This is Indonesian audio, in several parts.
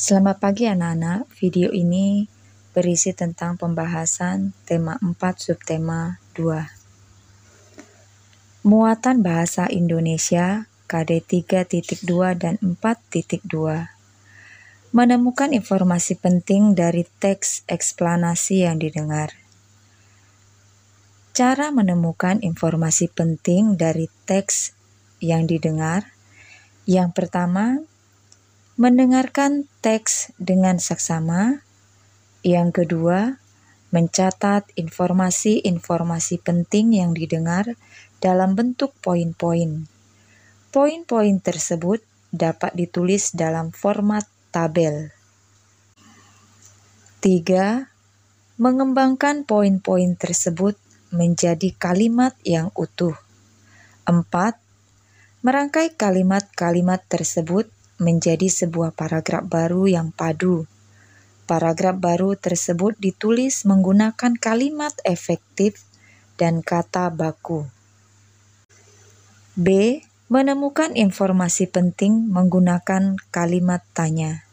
Selamat pagi anak-anak, video ini berisi tentang pembahasan tema 4 subtema 2. Muatan bahasa Indonesia KD 3.2 dan 4.2. Menemukan informasi penting dari teks eksplanasi yang didengar. Cara menemukan informasi penting dari teks yang didengar. Yang pertama, mendengarkan teks dengan saksama. Yang kedua, mencatat informasi-informasi penting yang didengar dalam bentuk poin-poin. Poin-poin tersebut dapat ditulis dalam format tabel. 3. Mengembangkan poin-poin tersebut menjadi kalimat yang utuh. 4. Merangkai kalimat-kalimat tersebut menjadi sebuah paragraf baru yang padu. Paragraf baru tersebut ditulis menggunakan kalimat efektif dan kata baku. B. Menemukan informasi penting menggunakan kalimat tanya.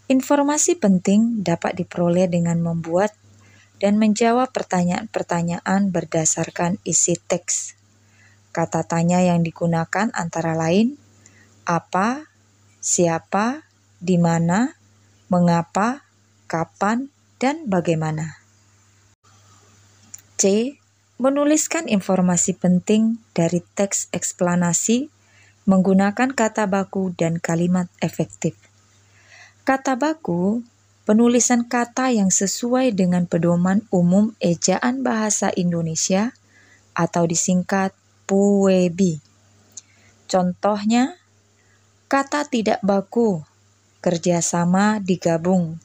Informasi penting dapat diperoleh dengan membuat dan menjawab pertanyaan-pertanyaan berdasarkan isi teks. Kata tanya yang digunakan antara lain apa, siapa, di mana, mengapa, kapan, dan bagaimana. C. Menuliskan informasi penting dari teks eksplanasi menggunakan kata baku dan kalimat efektif. Kata baku, penulisan kata yang sesuai dengan pedoman umum ejaan bahasa Indonesia atau disingkat PUEB. Contohnya, kata tidak baku, kerjasama digabung.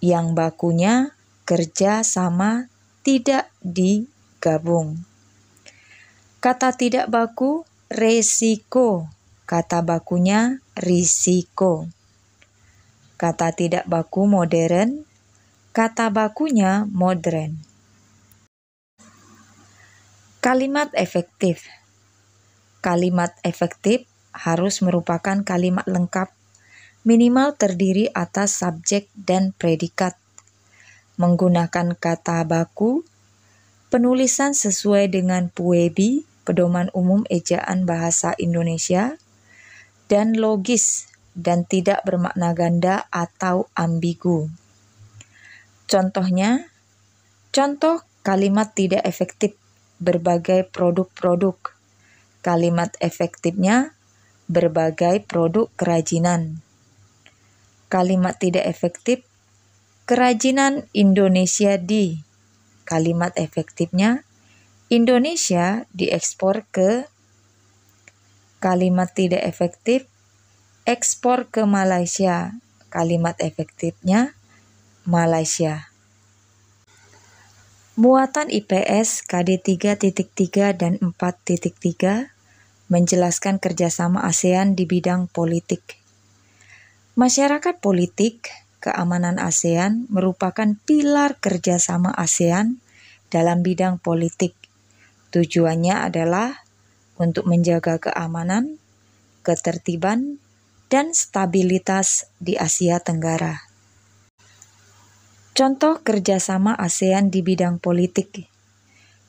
Yang bakunya kerja sama tidak digabung. Kata tidak baku resiko, kata bakunya risiko. Kata tidak baku modern, kata bakunya modern. Kalimat efektif. Kalimat efektif harus merupakan kalimat lengkap, minimal terdiri atas subjek dan predikat. Menggunakan kata baku, penulisan sesuai dengan PUEB, Pedoman Umum Ejaan Bahasa Indonesia, dan logis dan tidak bermakna ganda atau ambigu. Contohnya, contoh kalimat tidak efektif, berbagai produk-produk. Kalimat efektifnya, berbagai produk kerajinan. Kalimat tidak efektif, kerajinan Indonesia di. Kalimat efektifnya, Indonesia diekspor ke. Kalimat tidak efektif, ekspor ke Malaysia. Kalimat efektifnya, Malaysia. Muatan IPS KD 3.3 dan 4.3 menjelaskan kerjasama ASEAN di bidang politik. Masyarakat politik, keamanan ASEAN merupakan pilar kerjasama ASEAN dalam bidang politik. Tujuannya adalah untuk menjaga keamanan, ketertiban, dan stabilitas di Asia Tenggara. Contoh kerjasama ASEAN di bidang politik.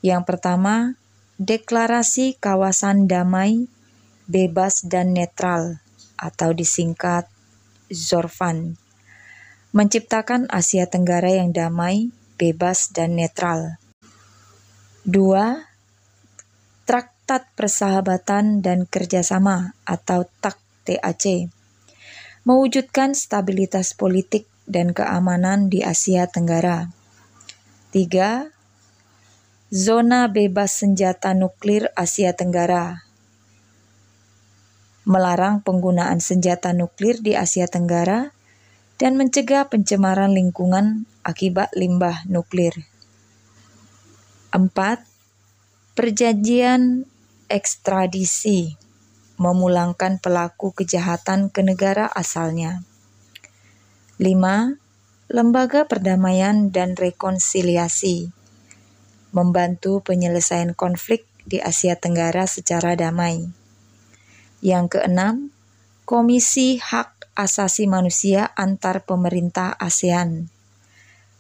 Yang pertama, Deklarasi Kawasan Damai, Bebas dan Netral atau disingkat ZORFAN. Menciptakan Asia Tenggara yang damai, bebas, dan netral. 2. Traktat Persahabatan dan Kerjasama atau TAC, mewujudkan stabilitas politik dan keamanan di Asia Tenggara. 3. Zona Bebas Senjata Nuklir Asia Tenggara, melarang penggunaan senjata nuklir di Asia Tenggara dan mencegah pencemaran lingkungan akibat limbah nuklir. 4. Perjanjian ekstradisi, memulangkan pelaku kejahatan ke negara asalnya. 5. Lembaga Perdamaian dan Rekonsiliasi, membantu penyelesaian konflik di Asia Tenggara secara damai. Yang keenam, Komisi Hak asasi manusia antar pemerintah ASEAN,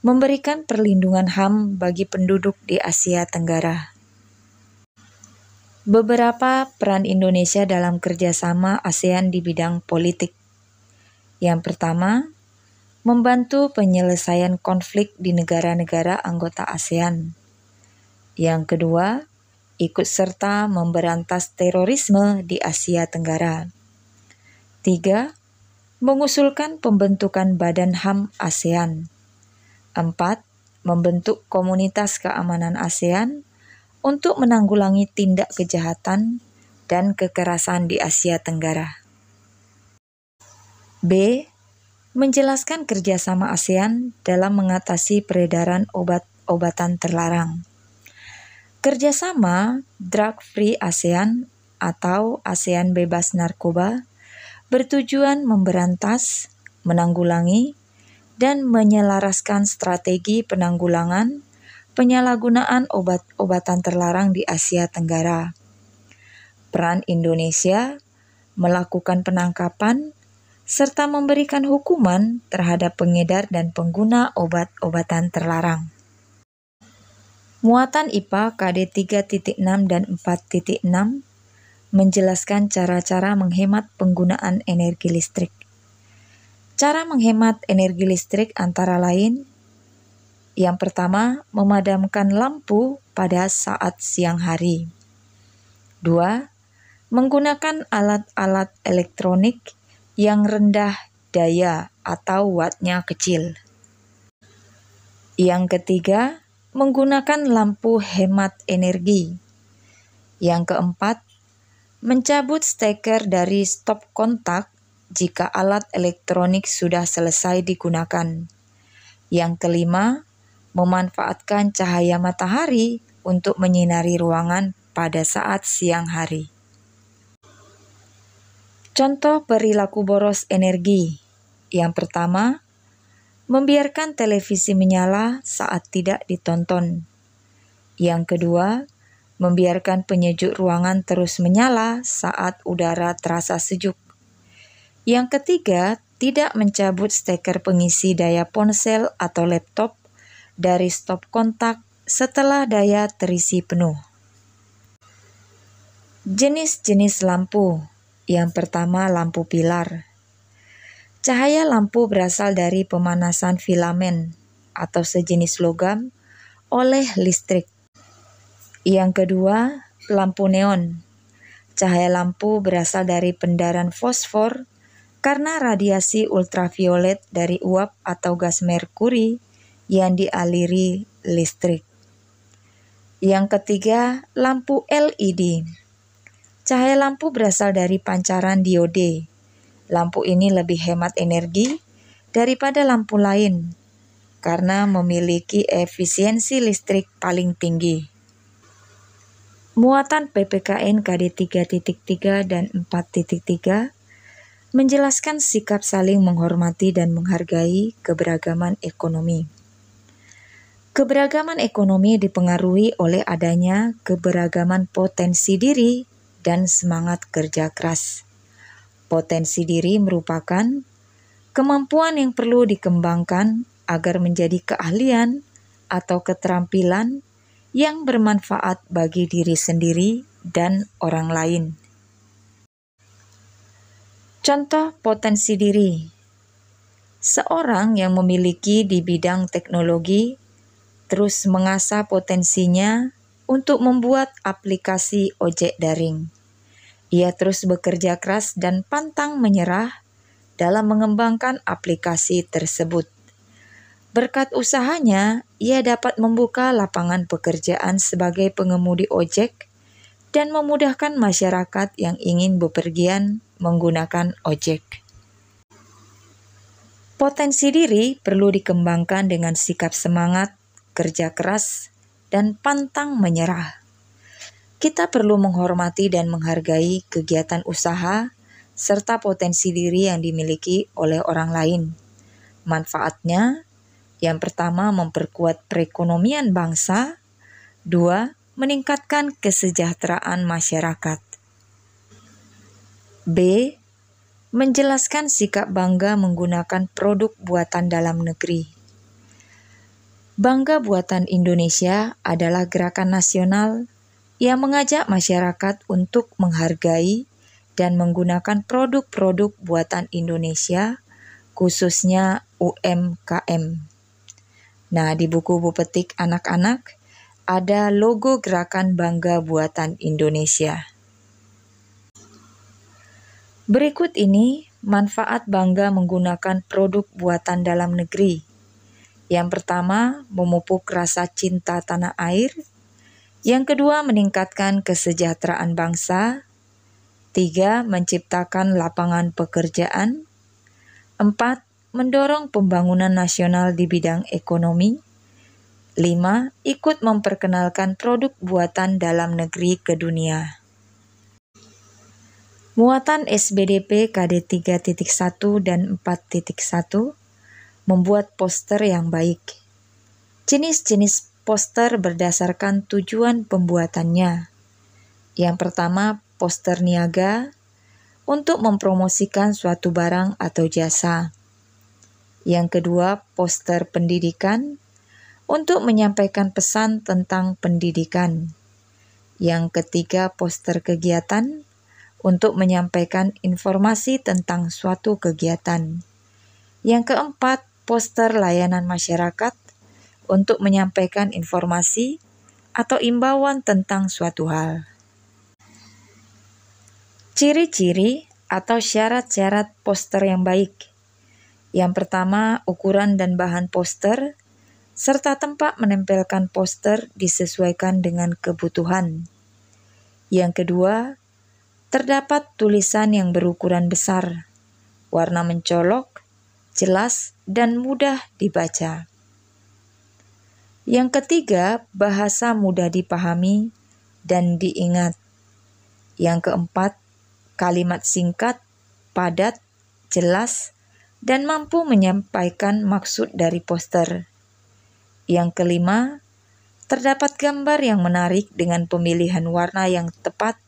memberikan perlindungan HAM bagi penduduk di Asia Tenggara. Beberapa peran Indonesia dalam kerjasama ASEAN di bidang politik. Yang pertama, membantu penyelesaian konflik di negara-negara anggota ASEAN. Yang kedua, ikut serta memberantas terorisme di Asia Tenggara. 3. Mengusulkan pembentukan Badan HAM ASEAN. 4. Membentuk komunitas keamanan ASEAN untuk menanggulangi tindak kejahatan dan kekerasan di Asia Tenggara. B. Menjelaskan kerjasama ASEAN dalam mengatasi peredaran obat-obatan terlarang. Kerjasama Drug Free ASEAN atau ASEAN Bebas Narkoba bertujuan memberantas, menanggulangi, dan menyelaraskan strategi penanggulangan penyalahgunaan obat-obatan terlarang di Asia Tenggara. Peran Indonesia melakukan penangkapan serta memberikan hukuman terhadap pengedar dan pengguna obat-obatan terlarang. Muatan IPA KD 3.6 dan 4.6 menjelaskan cara-cara menghemat penggunaan energi listrik. Cara menghemat energi listrik antara lain, yang pertama, memadamkan lampu pada saat siang hari. 2. Menggunakan alat-alat elektronik yang rendah daya atau wattnya kecil. Yang ketiga, menggunakan lampu hemat energi. Yang keempat, mencabut steker dari stop kontak jika alat elektronik sudah selesai digunakan. Yang kelima, memanfaatkan cahaya matahari untuk menyinari ruangan pada saat siang hari. Contoh perilaku boros energi. Yang pertama, membiarkan televisi menyala saat tidak ditonton. Yang kedua, membiarkan penyejuk ruangan terus menyala saat udara terasa sejuk. Yang ketiga, tidak mencabut steker pengisi daya ponsel atau laptop dari stop kontak setelah daya terisi penuh. Jenis-jenis lampu. Yang pertama, lampu pilar. Cahaya lampu berasal dari pemanasan filamen atau sejenis logam oleh listrik. Yang kedua, lampu neon. Cahaya lampu berasal dari pendaran fosfor karena radiasi ultraviolet dari uap atau gas merkuri yang dialiri listrik. Yang ketiga, lampu LED. Cahaya lampu berasal dari pancaran diode. Lampu ini lebih hemat energi daripada lampu lain karena memiliki efisiensi listrik paling tinggi. Muatan PPKN KD 3.3 dan 4.3 menjelaskan sikap saling menghormati dan menghargai keberagaman ekonomi. Keberagaman ekonomi dipengaruhi oleh adanya keberagaman potensi diri dan semangat kerja keras. Potensi diri merupakan kemampuan yang perlu dikembangkan agar menjadi keahlian atau keterampilan yang bermanfaat bagi diri sendiri dan orang lain. Contoh potensi diri. Seorang yang memiliki di bidang teknologi terus mengasah potensinya untuk membuat aplikasi ojek daring. Ia terus bekerja keras dan pantang menyerah dalam mengembangkan aplikasi tersebut. Berkat usahanya, ia dapat membuka lapangan pekerjaan sebagai pengemudi ojek dan memudahkan masyarakat yang ingin bepergian menggunakan ojek. Potensi diri perlu dikembangkan dengan sikap semangat, kerja keras, dan pantang menyerah. Kita perlu menghormati dan menghargai kegiatan usaha serta potensi diri yang dimiliki oleh orang lain. Manfaatnya, yang pertama memperkuat perekonomian bangsa, 2. Meningkatkan kesejahteraan masyarakat. B. menjelaskan sikap bangga menggunakan produk buatan dalam negeri. Bangga Buatan Indonesia adalah gerakan nasional yang mengajak masyarakat untuk menghargai dan menggunakan produk-produk buatan Indonesia, khususnya UMKM. Nah, di buku Bupetik anak-anak ada logo gerakan Bangga Buatan Indonesia. Berikut ini manfaat bangga menggunakan produk buatan dalam negeri. Yang pertama, memupuk rasa cinta tanah air. Yang kedua, meningkatkan kesejahteraan bangsa. 3, menciptakan lapangan pekerjaan. 4, mendorong pembangunan nasional di bidang ekonomi. 5, ikut memperkenalkan produk buatan dalam negeri ke dunia. Muatan SBDP KD 3.1 dan 4.1 membuat poster yang baik. Jenis-jenis poster berdasarkan tujuan pembuatannya. Yang pertama, poster niaga untuk mempromosikan suatu barang atau jasa. Yang kedua, poster pendidikan untuk menyampaikan pesan tentang pendidikan. Yang ketiga, poster kegiatan untuk menyampaikan informasi tentang suatu kegiatan. Yang keempat, poster layanan masyarakat untuk menyampaikan informasi atau imbauan tentang suatu hal. Ciri-ciri atau syarat-syarat poster yang baik. Yang pertama, ukuran dan bahan poster, serta tempat menempelkan poster disesuaikan dengan kebutuhan. Yang kedua, terdapat tulisan yang berukuran besar, warna mencolok, jelas, dan mudah dibaca. Yang ketiga, bahasa mudah dipahami dan diingat. Yang keempat, kalimat singkat, padat, jelas, dan mampu menyampaikan maksud dari poster. Yang kelima, terdapat gambar yang menarik dengan pemilihan warna yang tepat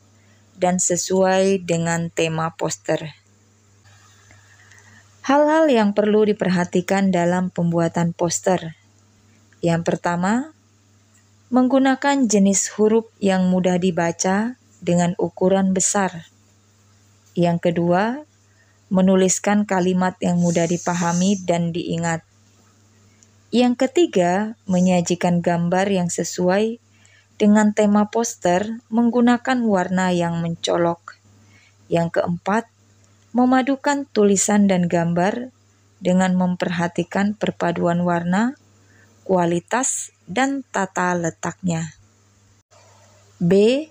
dan sesuai dengan tema poster. Hal-hal yang perlu diperhatikan dalam pembuatan poster. Yang pertama, menggunakan jenis huruf yang mudah dibaca dengan ukuran besar. Yang kedua, menuliskan kalimat yang mudah dipahami dan diingat. Yang ketiga, menyajikan gambar yang sesuai dengan tema poster menggunakan warna yang mencolok. Yang keempat, memadukan tulisan dan gambar dengan memperhatikan perpaduan warna, kualitas, dan tata letaknya. B.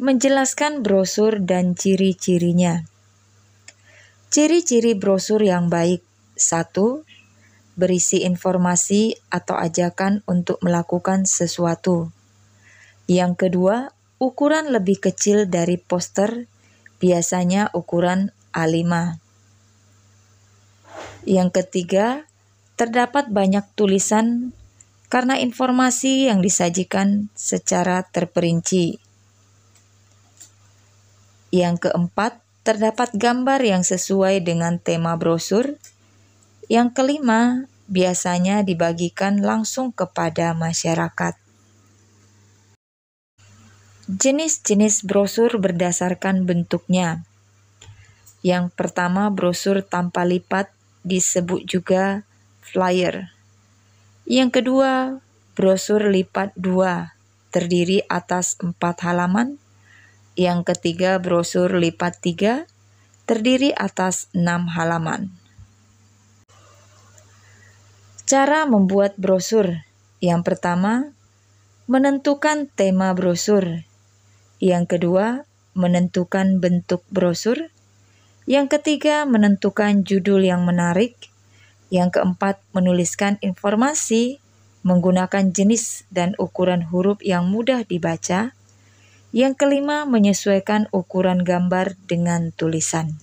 Menjelaskan brosur dan ciri-cirinya. Ciri-ciri brosur yang baik. 1. Berisi informasi atau ajakan untuk melakukan sesuatu. Yang kedua, ukuran lebih kecil dari poster, biasanya ukuran A5. Yang ketiga, terdapat banyak tulisan karena informasi yang disajikan secara terperinci. Yang keempat, terdapat gambar yang sesuai dengan tema brosur. Yang kelima, biasanya dibagikan langsung kepada masyarakat. Jenis-jenis brosur berdasarkan bentuknya. Yang pertama, brosur tanpa lipat disebut juga flyer. Yang kedua, brosur lipat 2 terdiri atas 4 halaman. Yang ketiga, brosur lipat 3 terdiri atas 6 halaman. Cara membuat brosur. Yang pertama, menentukan tema brosur. Yang kedua, menentukan bentuk brosur. Yang ketiga, menentukan judul yang menarik. Yang keempat, menuliskan informasi menggunakan jenis dan ukuran huruf yang mudah dibaca. Yang kelima, menyesuaikan ukuran gambar dengan tulisan.